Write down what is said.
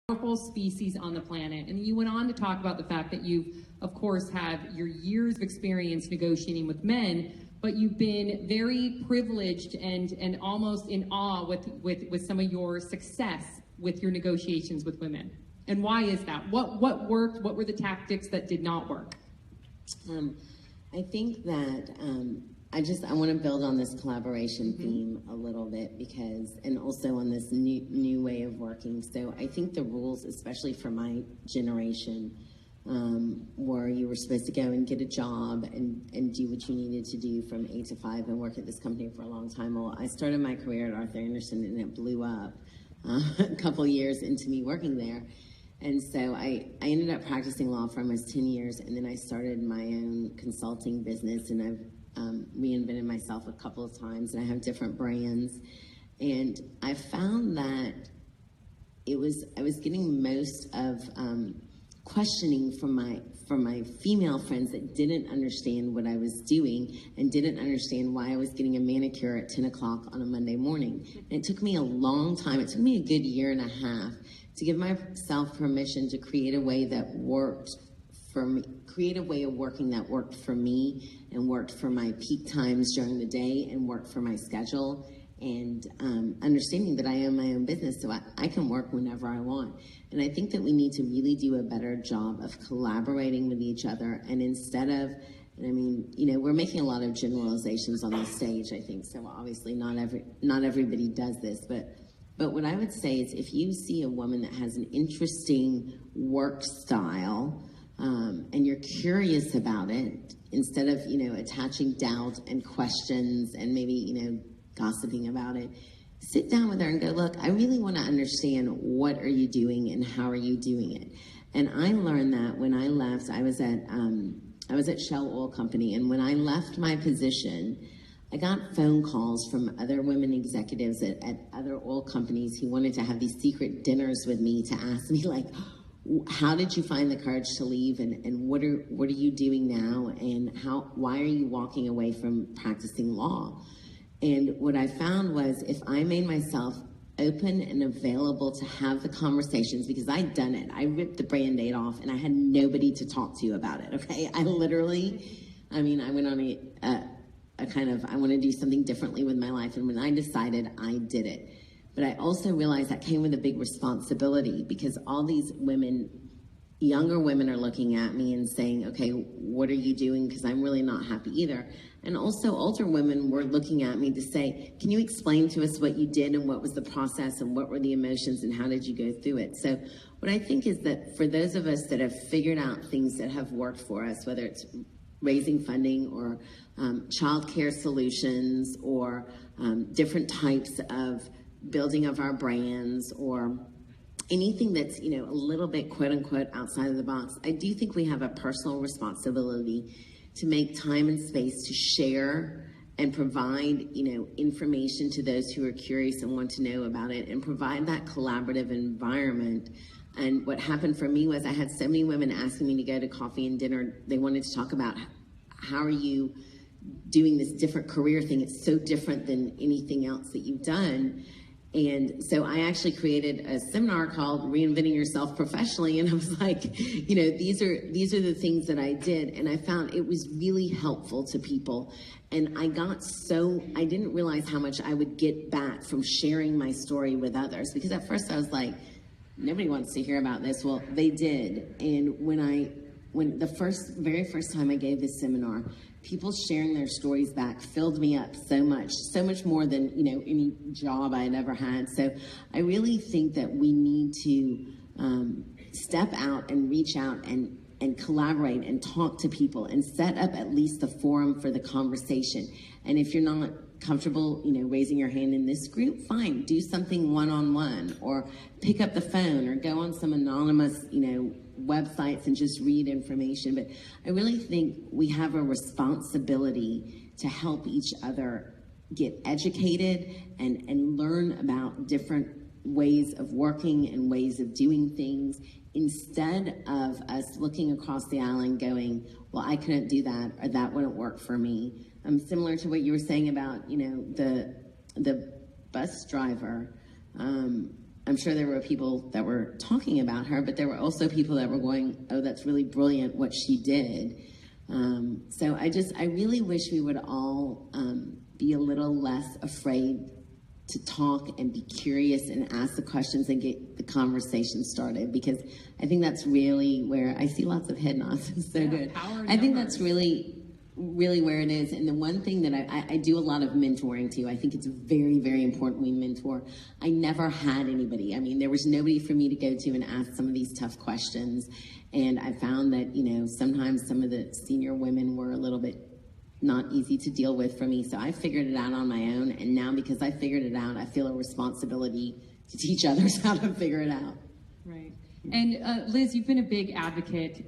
powerful species on the planet. And you went on to talk about the fact that you, of course, have your years of experience negotiating with men, but you've been very privileged and almost in awe with some of your success with your negotiations with women. And why is that? What worked? What were the tactics that did not work? I think that I want to build on this collaboration theme a little bit because, and also on this new way of working. So I think the rules, especially for my generation, where you were supposed to go and get a job and do what you needed to do from 8 to 5 and work at this company for a long time. Well, I started my career at Arthur Andersen and it blew up a couple years into me working there. And so I ended up practicing law for almost 10 years, and then I started my own consulting business, and I've reinvented myself a couple of times, and I have different brands. And I found that I was getting most of questioning from my female friends that didn't understand what I was doing and didn't understand why I was getting a manicure at 10 o'clock on a Monday morning. And it took me a long time. It took me a good year and a half to give myself permission to create a way that worked for me, create a way of working that worked for me and worked for my peak times during the day and worked for my schedule, and understanding that I own my own business, so I can work whenever I want. And I think that we need to really do a better job of collaborating with each other, and instead of, and I mean, you know, we're making a lot of generalizations on the stage, I think, so obviously not everybody does this, but what I would say is if you see a woman that has an interesting work style, and you're curious about it, instead of, you know, attaching doubt and questions and maybe, you know, gossiping about it, sit down with her and go, look, I really want to understand what are you doing and how are you doing it. And I learned that when I left, I was at Shell Oil Company, and when I left my position, I got phone calls from other women executives at other oil companies who wanted to have these secret dinners with me to ask me, like, how did you find the courage to leave, and what are you doing now, and why are you walking away from practicing law? And what I found was if I made myself open and available to have the conversations, because I'd done it. I ripped the Band-Aid off and I had nobody to talk to about it, okay? I went on a kind of, I want to do something differently with my life, and when I decided, I did it. But I also realized that came with a big responsibility, because all these women, younger women, are looking at me and saying, okay, what are you doing? Because I'm really not happy either. And also older women were looking at me to say, can you explain to us what you did and what was the process and what were the emotions and how did you go through it? So what I think is that for those of us that have figured out things that have worked for us, whether it's raising funding or childcare solutions or different types of building of our brands or anything that's, you know, a little bit quote unquote outside of the box, I do think we have a personal responsibility to make time and space to share and provide, you know, information to those who are curious and want to know about it, and provide that collaborative environment. And what happened for me was I had so many women asking me to go to coffee and dinner. They wanted to talk about how are you doing this different career thing. It's so different than anything else that you've done. And so I actually created a seminar called Reinventing Yourself Professionally, and I was like, you know, these are the things that I did, and I found it was really helpful to people. And I didn't realize how much I would get back from sharing my story with others, because at first I was like, nobody wants to hear about this. Well, they did. And when the very first time I gave this seminar, people sharing their stories back filled me up so much more than, you know, any job I had ever had. So I really think that we need to step out and reach out and collaborate and talk to people and set up at least the forum for the conversation. And if you're not comfortable, you know, raising your hand in this group, fine, do something one-on-one, or pick up the phone or go on some anonymous, you know, websites and just read information. But I really think we have a responsibility to help each other get educated and learn about different ways of working and ways of doing things, instead of us looking across the aisle and going, well, I couldn't do that, or that wouldn't work for me. Similar to what you were saying about, you know, the bus driver. I'm sure there were people that were talking about her, but there were also people that were going, oh, that's really brilliant what she did. So I really wish we would all be a little less afraid to talk and be curious and ask the questions and get the conversation started, because I think that's really where I see lots of head nods. It's so good. I think that's really where it is. And the one thing that I do a lot of mentoring too. I think it's very, very important we mentor. I never had anybody. I mean, there was nobody for me to go to and ask some of these tough questions. And I found that, you know, sometimes some of the senior women were a little bit not easy to deal with for me. So I figured it out on my own. And now, because I figured it out, I feel a responsibility to teach others how to figure it out. Right. And Liz, you've been a big advocate